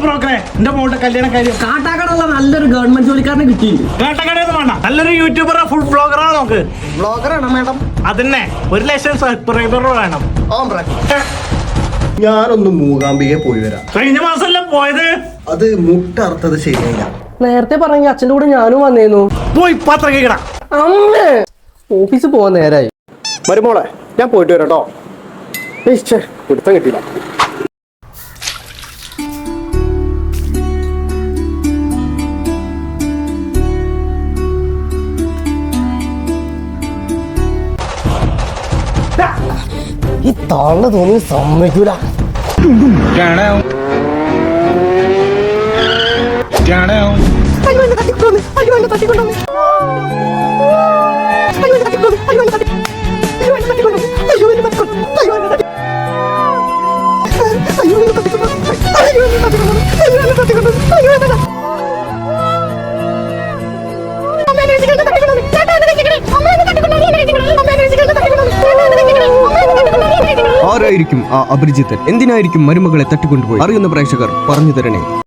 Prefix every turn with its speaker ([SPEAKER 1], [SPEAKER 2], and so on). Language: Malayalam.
[SPEAKER 1] ബ്രോക്കറെ എന്റെ മോളുടെ കല്യാണ കാര്യം
[SPEAKER 2] കാട്ടാക്കടയുള്ള നല്ലൊരു ഗവൺമെന്റ് ജോലിക്കാരനെ കിട്ടിയിട്ടുണ്ട്.
[SPEAKER 1] കാട്ടക്കടയൊന്നും വേണ്ട, നല്ലൊരു യൂട്യൂബറാ, ഫുൾ ബ്ലോഗറാണ്. നോക്ക്,
[SPEAKER 2] ബ്ലോഗറാണോ മാഡം?
[SPEAKER 1] അതന്നെ 1,00,000 സബ്സ്ക്രൈബർ വേണം.
[SPEAKER 3] ഞാനൊന്ന് മൂകാംബികയെ പോയി വരാം.
[SPEAKER 1] കഴിഞ്ഞ മാസമല്ലേ പോയത്?
[SPEAKER 3] അത് മുട്ടറുത്തത് ശരിയായില്ല.
[SPEAKER 2] നേരത്തെ പറഞ്ഞ അച്ഛൻ്റെ കൂടെ ഞാനും വന്നേന്നു.
[SPEAKER 1] പോയി പത്രം കേടാ.
[SPEAKER 2] അമ്മേ, ഓഫീസിൽ പോവാൻ നേരായി.
[SPEAKER 3] മരുമോളെ, ഞാൻ പോയിട്ട് വരാം കേട്ടോ. പിടുത്തം കിട്ടിയില്ല.
[SPEAKER 2] ഈ താഴ്ന്ന തോന്നി സമ്മതിക്കൂല.
[SPEAKER 4] ആരായിരിക്കും ആ അപരിചിതൻ? എന്തിനായിരിക്കും മരുമകളെ തട്ടിക്കൊണ്ടുപോയി? അറിയുന്ന പ്രേക്ഷകർ പറഞ്ഞു തരണേ.